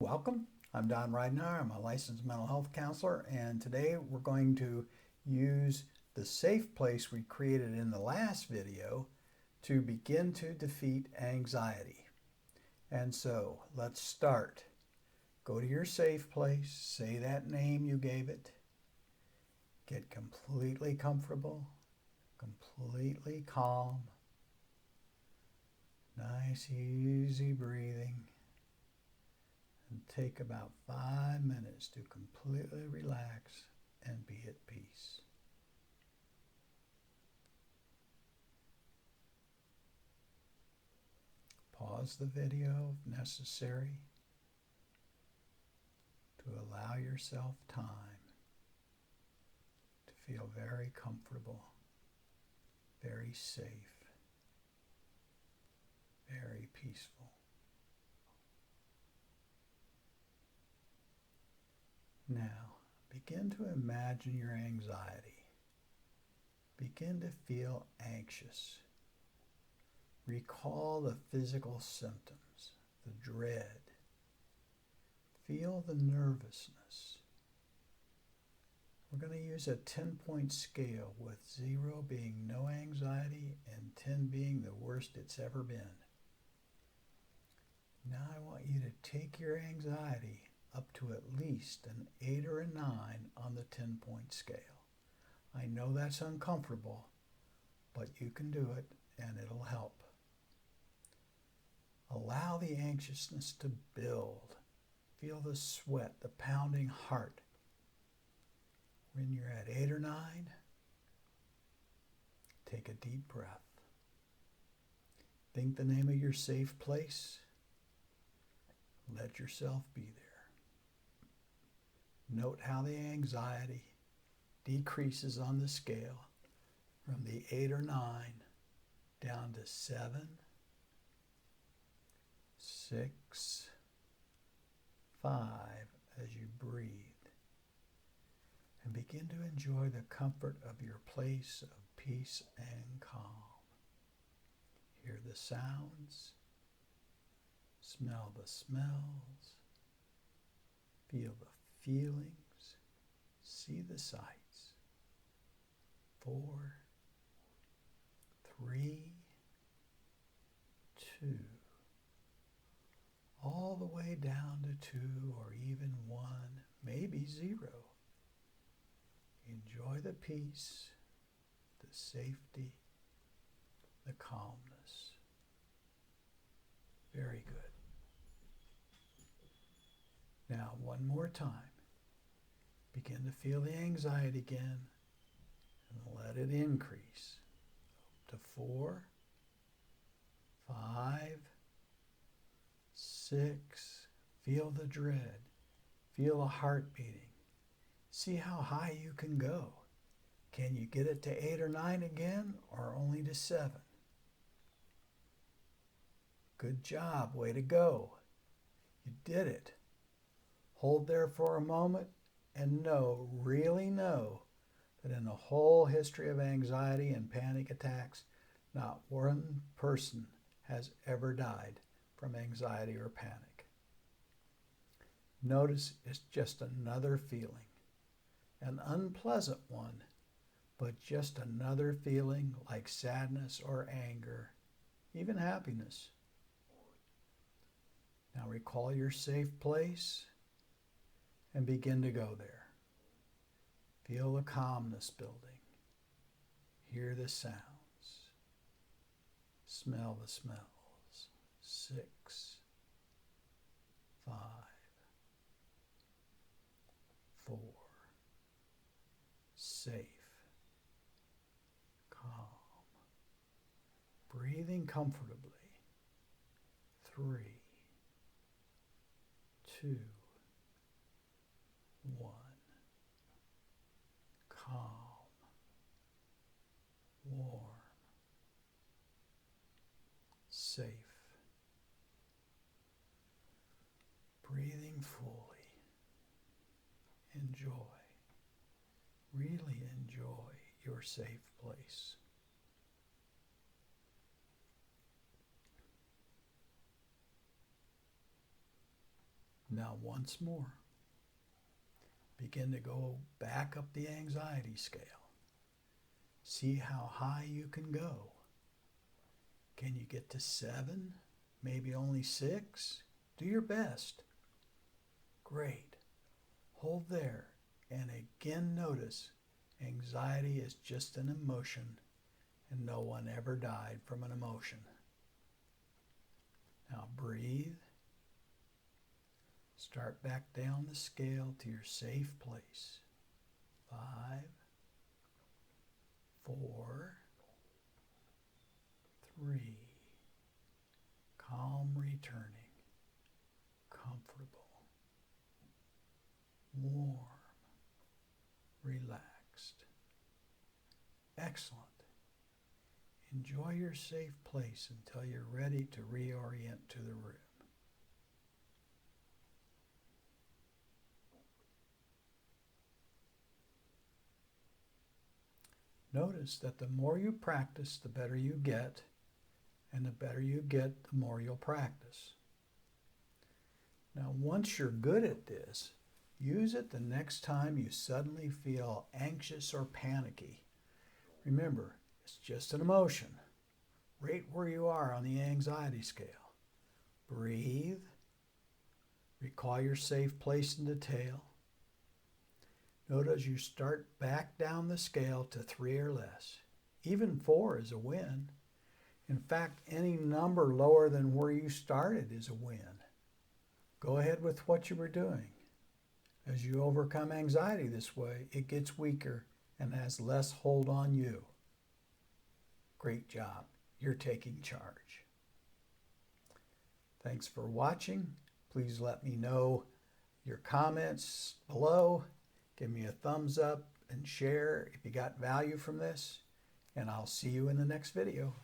Welcome. I'm Don Ridenour. I'm a licensed mental health counselor, and today we're going to use the safe place we created in the last video to begin to defeat anxiety. And so let's start. Go to your safe place, say that name you gave it, get completely comfortable, completely calm, nice, easy breathing. And take about 5 minutes to completely relax and be at peace. Pause the video if necessary to allow yourself time to feel very comfortable, very safe, very peaceful. Now, begin to imagine your anxiety. Begin to feel anxious. Recall the physical symptoms, the dread. Feel the nervousness. We're going to use a 10-point scale with 0 being no anxiety and 10 being the worst it's ever been. Now I want you to take your anxiety up to at least an 8 or a 9 on the 10-point scale. I know that's uncomfortable, but you can do it and it'll help. Allow the anxiousness to build. Feel the sweat, the pounding heart. When you're at 8 or 9, take a deep breath. Think the name of your safe place. Let yourself be there. Note how the anxiety decreases on the scale from the 8 or 9 down to 7, 6, 5 as you breathe. And begin to enjoy the comfort of your place of peace and calm. Hear the sounds, smell the smells, feel the feelings, see the sights. 4, 3, 2, all the way down to 2 or even 1, maybe 0. Enjoy the peace, the safety, the calmness. Very good. Now, one more time. Begin to feel the anxiety again and let it increase up to 4, 5, 6. Feel the dread. Feel the heart beating. See how high you can go. Can you get it to 8 or 9 again, or only to 7? Good job. Way to go. You did it. Hold there for a moment and know, really know, that in the whole history of anxiety and panic attacks, not one person has ever died from anxiety or panic. Notice it's just another feeling, an unpleasant one, but just another feeling like sadness or anger, even happiness. Now recall your safe place and begin to go there. Feel the calmness building. Hear the sounds. Smell the smells. 6, 5, 4, safe, calm, breathing comfortably. 3, 2, 1, calm, warm, safe. Breathing fully. Enjoy. Really enjoy your safe place. Now once more, begin to go back up the anxiety scale. See how high you can go. Can you get to 7? Maybe only 6? Do your best. Great. Hold there and again notice anxiety is just an emotion and no one ever died from an emotion. Now breathe. Start back down the scale to your safe place. 5, 4, 3. Calm returning. Comfortable. Warm. Relaxed. Excellent. Enjoy your safe place until you're ready to reorient to the room. Notice that the more you practice, the better you get, and the better you get, the more you'll practice. Now, once you're good at this, use it the next time you suddenly feel anxious or panicky. Remember, it's just an emotion. Rate where you are on the anxiety scale. Breathe. Recall your safe place in detail. Note as you start back down the scale to 3 or less. Even 4 is a win. In fact, any number lower than where you started is a win. Go ahead with what you were doing. As you overcome anxiety this way, it gets weaker and has less hold on you. Great job. You're taking charge. Thanks for watching. Please let me know your comments below. Give me a thumbs up and share if you got value from this. And I'll see you in the next video.